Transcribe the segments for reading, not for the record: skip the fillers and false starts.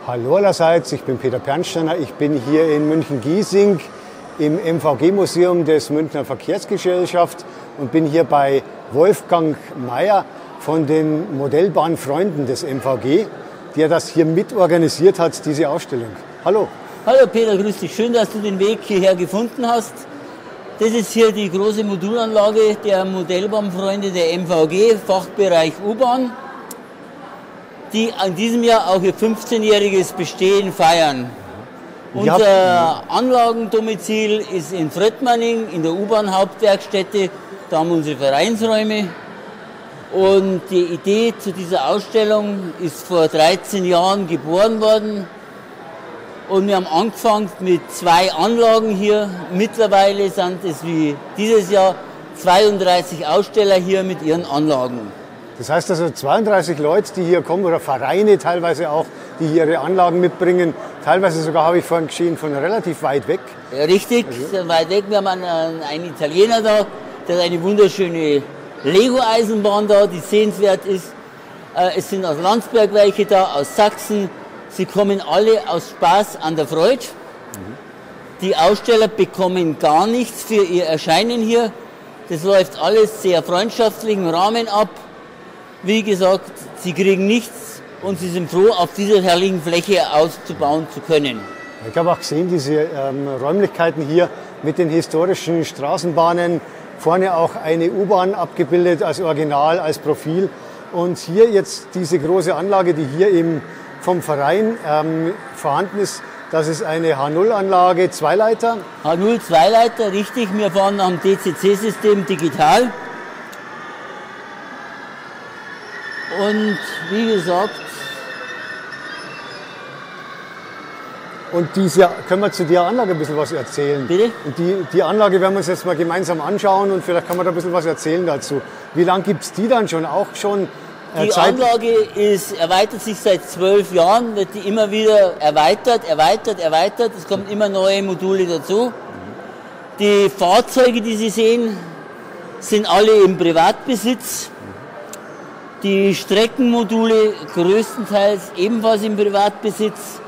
Hallo allerseits, ich bin Peter Pernsteiner. Ich bin hier in München-Giesing im MVG-Museum des Münchner Verkehrsgesellschaft und bin hier bei Wolfgang Meyer von den Modellbahnfreunden des MVG, der das hier mitorganisiert hat, diese Ausstellung. Hallo. Hallo Peter, grüß dich. Schön, dass du den Weg hierher gefunden hast. Das ist hier die große Modulanlage der Modellbahnfreunde der MVG, Fachbereich U-Bahn, die an diesem Jahr auch ihr 15-jähriges Bestehen feiern. Unser Anlagendomizil ist in Fröttmanning, in der U-Bahn-Hauptwerkstätte. Da haben wir unsere Vereinsräume. Und die Idee zu dieser Ausstellung ist vor 13 Jahren geboren worden. Und wir haben angefangen mit 2 Anlagen hier. Mittlerweile sind es wie dieses Jahr 32 Aussteller hier mit ihren Anlagen. Das heißt also 32 Leute, die hier kommen, oder Vereine teilweise auch, die hier ihre Anlagen mitbringen. Teilweise sogar, habe ich vorhin gesehen, von relativ weit weg. Ja, richtig, also weit weg. Wir haben einen Italiener da, der hat eine wunderschöne Lego-Eisenbahn da, die sehenswert ist. Es sind aus Landsberg welche da, aus Sachsen. Sie kommen alle aus Spaß an der Freude. Die Aussteller bekommen gar nichts für ihr Erscheinen hier. Das läuft alles sehr freundschaftlichen Rahmen ab. Wie gesagt, sie kriegen nichts und sie sind froh, auf dieser herrlichen Fläche auszubauen zu können. Ich habe auch gesehen, diese Räumlichkeiten hier mit den historischen Straßenbahnen. Vorne auch eine U-Bahn abgebildet als Original, als Profil. Und hier jetzt diese große Anlage, die hier eben vom Verein vorhanden ist. Das ist eine H0-Anlage, Zweileiter. H0 Zweileiter, richtig. Wir fahren nach dem DCC-System digital. Und wie gesagt... Und können wir zu der Anlage ein bisschen was erzählen? Bitte? Und die Anlage werden wir uns jetzt mal gemeinsam anschauen und vielleicht kann man da ein bisschen was erzählen dazu. Wie lange gibt es die dann schon? Auch schon Die Anlage erweitert sich seit 12 Jahren, wird die immer wieder erweitert. Es kommen immer neue Module dazu. Die Fahrzeuge, die Sie sehen, sind alle im Privatbesitz. Die Streckenmodule größtenteils ebenfalls im Privatbesitz.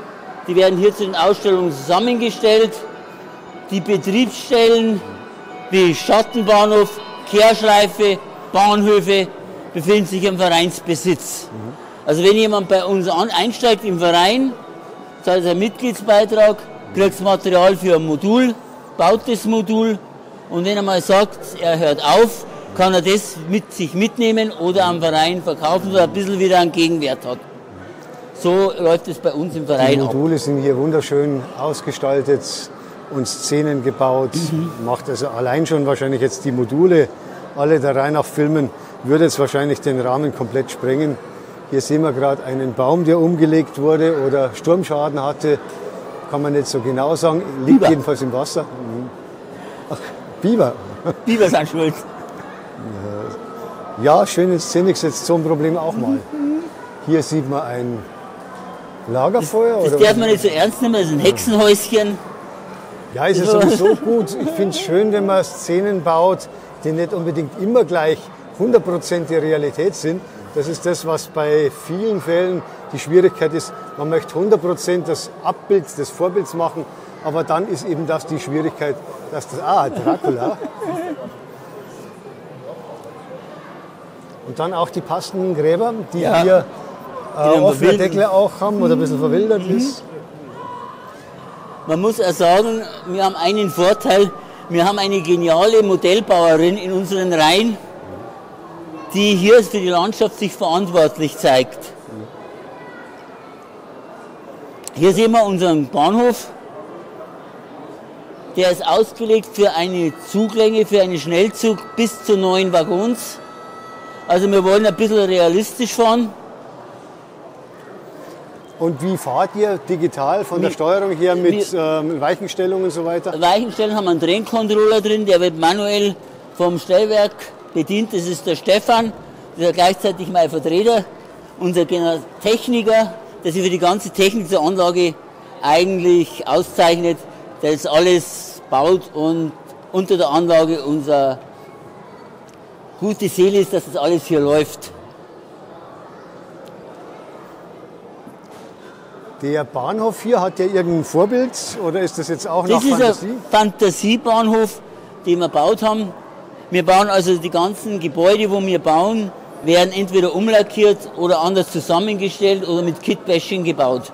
Die werden hier zu den Ausstellungen zusammengestellt. Die Betriebsstellen wie Schattenbahnhof, Kehrschleife, Bahnhöfe befinden sich im Vereinsbesitz. Also wenn jemand bei uns einsteigt im Verein, zahlt er einen Mitgliedsbeitrag, kriegt das Material für ein Modul, baut das Modul und wenn er mal sagt, er hört auf, kann er das mit sich mitnehmen oder am Verein verkaufen, so ein bisschen wieder einen Gegenwert hat. So läuft es bei uns im Verein. Die Module sind hier wunderschön ausgestaltet und Szenen gebaut. Macht also allein schon wahrscheinlich jetzt die Module alle der Reihe nach filmen, würde jetzt wahrscheinlich den Rahmen komplett sprengen. Hier sehen wir gerade einen Baum, der umgelegt wurde oder Sturmschaden hatte. Kann man nicht so genau sagen. Liegt jedenfalls im Wasser. Ach, Biber. Biber sind schuld. Ja, schöne Szene ist jetzt so ein Problem auch mal. Hier sieht man ein Lagerfeuer. Das darf man nicht so ernst nehmen, das ist ein Hexenhäuschen. Ja, es ist sowieso gut. Ich finde es schön, wenn man Szenen baut, die nicht unbedingt immer gleich 100% die Realität sind. Das ist das, was bei vielen Fällen die Schwierigkeit ist. Man möchte 100% das Abbild des Vorbilds machen, aber dann ist eben das die Schwierigkeit, dass das... Dracula. Und dann auch die passenden Gräber, die hier offene Deckel auch haben oder ein bisschen verwildert ist. Man muss auch sagen, wir haben einen Vorteil, wir haben eine geniale Modellbauerin in unseren Reihen, die hier für die Landschaft sich verantwortlich zeigt. Hier sehen wir unseren Bahnhof. Der ist ausgelegt für eine Zuglänge, für einen Schnellzug bis zu 9 Waggons. Also wir wollen ein bisschen realistisch fahren. Und wie fahrt ihr digital von der Steuerung her mit Weichenstellung und so weiter? Weichenstellung haben wir einen Drehcontroller drin, der wird manuell vom Stellwerk bedient. Das ist der Stefan, der ist gleichzeitig mein Vertreter, unser Techniker, der sich für die ganze Technik der Anlage eigentlich auszeichnet. Der das alles baut und unter der Anlage unser gute Seele ist, dass das alles hier läuft. Der Bahnhof hier hat ja irgendein Vorbild oder ist das jetzt auch noch Das ist Fantasie? ein Fantasiebahnhof, den wir gebaut haben. Wir bauen also die ganzen Gebäude, wo wir bauen, werden entweder umlackiert oder anders zusammengestellt oder mit Kitbashing gebaut.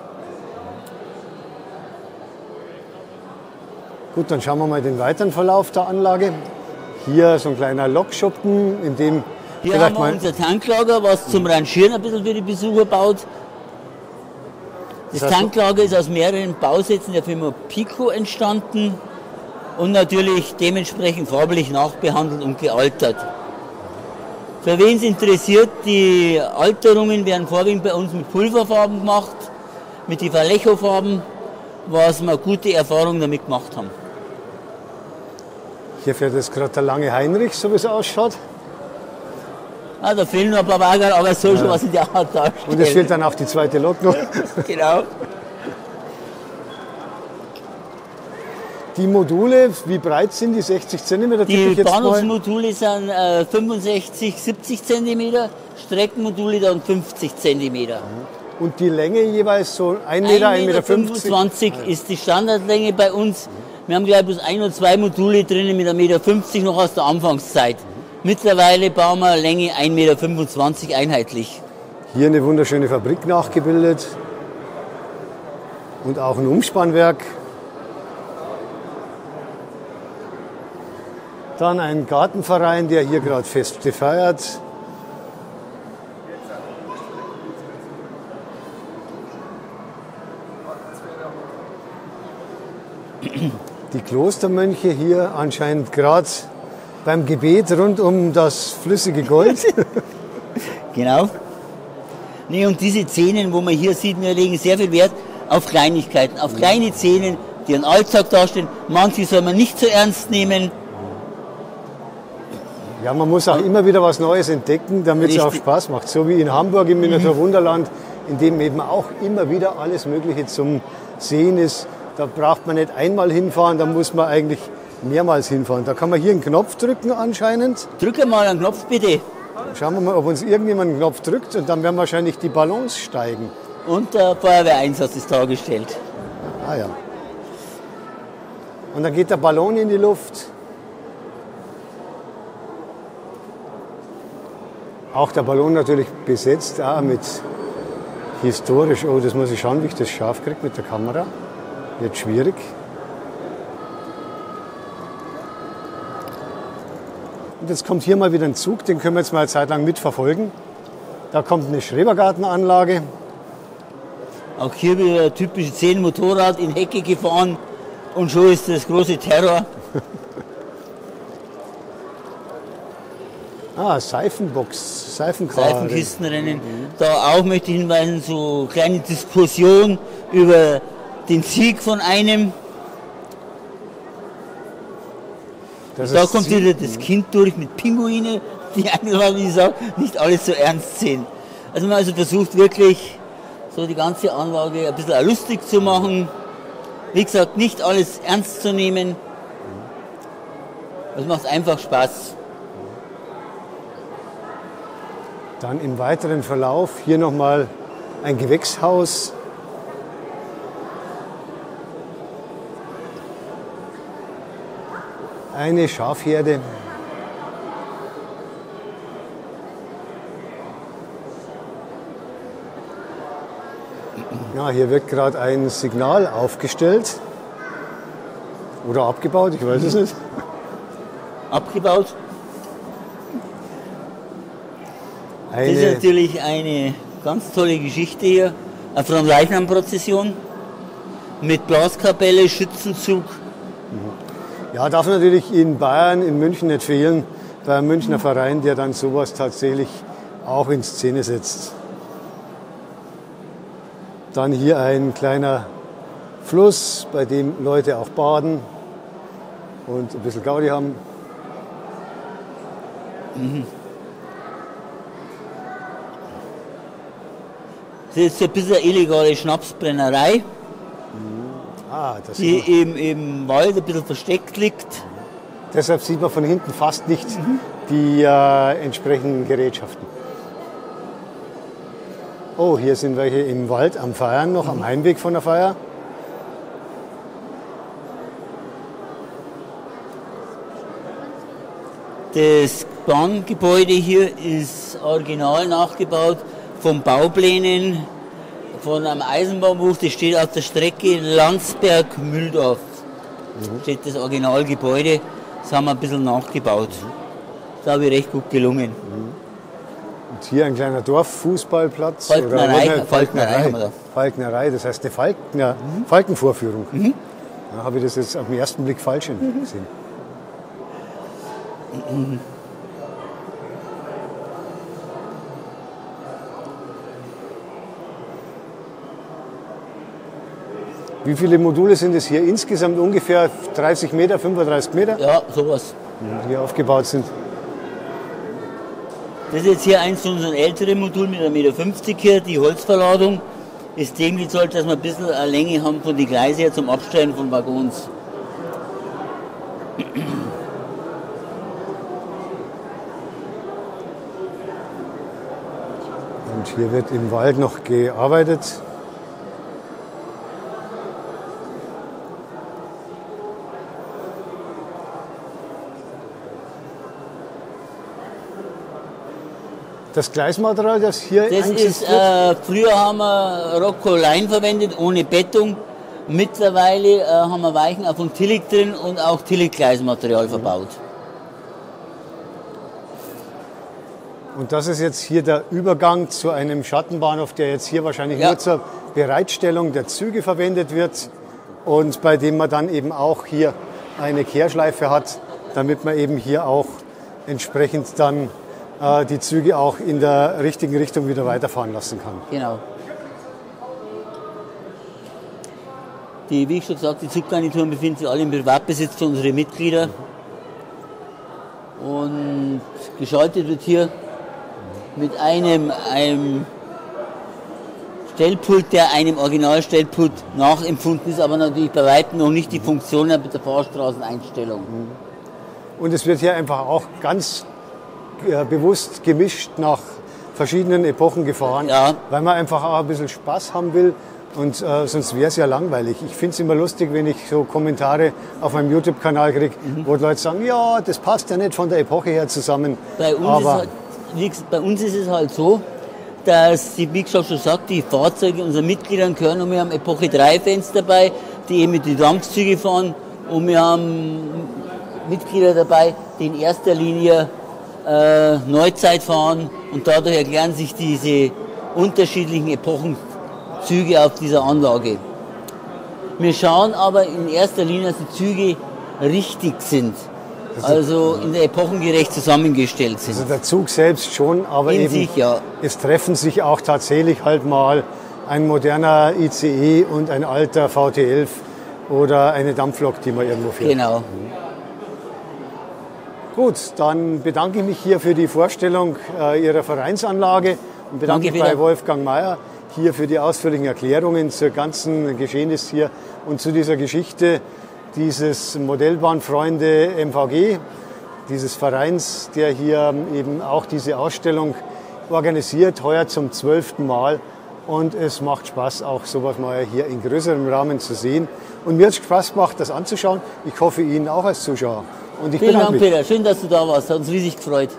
Gut, dann schauen wir mal den weiteren Verlauf der Anlage. Hier so ein kleiner Lokschuppen, in dem Hier vielleicht haben wir mal unser Tanklager, was zum Rangieren ein bisschen für die Besucher baut. Das Das heißt, Tanklager ist aus mehreren Bausätzen der Firma Pico entstanden und natürlich dementsprechend farblich nachbehandelt und gealtert. Für wen es interessiert, die Alterungen werden vorwiegend bei uns mit Pulverfarben gemacht, mit den Vallejo-Farben, was wir gute Erfahrungen damit gemacht haben. hier fährt jetzt gerade der lange Heinrich, so wie es ausschaut. Ah, da fehlen noch ein paar Wagen, aber es soll schon was in der Art darstellen. Und es fehlt dann auch die zweite Lok noch. Genau. Die Module, wie breit sind die? 60 cm? Die Bahnhofsmodule sind 65, 70 cm, Streckenmodule dann 50 cm. Und die Länge jeweils so 1 Meter, 1,50 Meter? 25 ist die Standardlänge bei uns. Wir haben gleich bloß 1 oder 2 Module drinnen mit 1,50 Meter noch aus der Anfangszeit. Mittlerweile bauen wir Länge 1,25 Meter einheitlich. Hier eine wunderschöne Fabrik nachgebildet und auch ein Umspannwerk. Dann ein Gartenverein, der hier gerade Feste feiert. Die Klostermönche hier anscheinend gerade beim Gebet rund um das flüssige Gold. Genau. Nee, und diese Szenen, wo man hier sieht, wir legen sehr viel Wert auf Kleinigkeiten, auf kleine Szenen, die einen Alltag darstellen. Manche soll man nicht so ernst nehmen. Ja, man muss auch immer wieder was Neues entdecken, damit es auch Spaß macht. So wie in Hamburg im Miniatur Wunderland, in dem eben auch immer wieder alles Mögliche zum Sehen ist. Da braucht man nicht einmal hinfahren, da muss man eigentlich mehrmals hinfahren. Da kann man hier einen Knopf drücken anscheinend. Drücke mal einen Knopf bitte. Schauen wir mal, ob uns irgendjemand einen Knopf drückt und dann werden wahrscheinlich die Ballons steigen. Und der Feuerwehreinsatz ist dargestellt. Ah ja. Und dann geht der Ballon in die Luft. Auch der Ballon natürlich besetzt, mit historisch. Oh, das muss ich schauen, wie ich das scharf kriege mit der Kamera. Wird schwierig. Und jetzt kommt hier mal wieder ein Zug, den können wir jetzt mal eine Zeit lang mitverfolgen. Da kommt eine Schrebergartenanlage. Auch hier wieder ein typisches 10 Motorrad in Hecke gefahren und schon ist das große Terror. Seifenbox, Seifenkistenrennen. Da auch möchte ich hinweisen, so kleine Diskussion über den Sieg von einem. Da kommt wieder das Kind durch mit Pinguine, die einfach, wie ich sage, nicht alles so ernst sehen. Also man also versucht wirklich, so die ganze Anlage ein bisschen lustig zu machen. Wie gesagt, nicht alles ernst zu nehmen. Es macht einfach Spaß. Dann im weiteren Verlauf hier nochmal ein Gewächshaus. Eine Schafherde. Ja, hier wird gerade ein Signal aufgestellt oder abgebaut, ich weiß es nicht. Abgebaut. Das ist natürlich eine ganz tolle Geschichte hier. Eine Fronleichnam-Prozession mit Blaskapelle, Schützenzug. Ja, darf natürlich in Bayern, in München nicht fehlen, bei einem Münchner Verein, der dann sowas tatsächlich auch in Szene setzt. Dann hier ein kleiner Fluss, bei dem Leute auch baden und ein bisschen Gaudi haben. Das ist ein bisschen eine illegale Schnapsbrennerei, die im Wald ein bisschen versteckt liegt. Deshalb sieht man von hinten fast nicht die entsprechenden Gerätschaften. Oh, hier sind welche im Wald am Feiern, noch am Heimweg von der Feier. Das Bahngebäude hier ist original nachgebaut von Bauplänen von einem Eisenbahnbuch. Das steht auf der Strecke Landsberg-Mühldorf. Steht das Originalgebäude. Das haben wir ein bisschen nachgebaut. Das habe ich recht gut gelungen. Und hier ein kleiner Dorffußballplatz. Falknerei haben wir da. Falknerei, das heißt eine Falkenvorführung. Da habe ich das jetzt auf den ersten Blick falsch gesehen. Wie viele Module sind es hier insgesamt? Ungefähr 30 Meter, 35 Meter? Ja, sowas. Die hier aufgebaut sind. Das ist jetzt hier eins von unseren älteren Modulen mit 1,50 Meter hier. Die Holzverladung ist dem gezollt, dass wir ein bisschen eine Länge haben von den Gleisen her zum Abstellen von Waggons. Und hier wird im Wald noch gearbeitet. Das Gleismaterial, das hier eingesetzt wird? Früher haben wir Rocco-Lein verwendet, ohne Bettung. Mittlerweile haben wir Weichen auch von Tillich drin und auch Tillich-Gleismaterial verbaut. Und das ist jetzt hier der Übergang zu einem Schattenbahnhof, der jetzt hier wahrscheinlich nur zur Bereitstellung der Züge verwendet wird und bei dem man dann eben auch hier eine Kehrschleife hat, damit man eben hier auch entsprechend dann die Züge auch in der richtigen Richtung wieder weiterfahren lassen kann. Genau. Wie ich schon gesagt, die Zuggarnituren befinden sich alle im Privatbesitz von unseren Mitgliedern. Und geschaltet wird hier mit einem Stellpult, der einem Originalstellpult nachempfunden ist, aber natürlich bei weitem noch nicht die Funktion hat mit der Fahrstraßeneinstellung. Und es wird hier einfach auch ganz bewusst gemischt nach verschiedenen Epochen gefahren, weil man einfach auch ein bisschen Spaß haben will und sonst wäre es ja langweilig. Ich finde es immer lustig, wenn ich so Kommentare auf meinem YouTube-Kanal kriege, wo die Leute sagen, ja, das passt ja nicht von der Epoche her zusammen. Bei uns ist es halt so, dass, wie ich schon sagt, die Fahrzeuge unserer Mitgliedern gehören und wir haben Epoche 3 Fans dabei, die eben mit den Dampfzügen fahren und wir haben Mitglieder dabei, die in erster Linie Neuzeit fahren und dadurch erklären sich diese unterschiedlichen Epochenzüge auf dieser Anlage. Wir schauen aber in erster Linie, dass die Züge richtig sind, also in der epochengerecht zusammengestellt sind. Also der Zug selbst schon, aber in eben sich, ja. Es treffen sich auch tatsächlich halt mal ein moderner ICE und ein alter VT11 oder eine Dampflok, die man irgendwo fährt. Genau. Gut, dann bedanke ich mich hier für die Vorstellung Ihrer Vereinsanlage und bedanke mich bei Wolfgang Mayer hier für die ausführlichen Erklärungen zur ganzen Geschehnis hier und zu dieser Geschichte dieses Modellbahnfreunde MVG, dieses Vereins, der hier eben auch diese Ausstellung organisiert, heuer zum 12. Mal. Und es macht Spaß, auch sowas mal hier in größerem Rahmen zu sehen. Und mir hat es Spaß gemacht, das anzuschauen. Ich hoffe, Ihnen auch als Zuschauer. Und ich Vielen bedanke Dank, mich. Peter. Schön, dass du da warst. Hat uns riesig gefreut.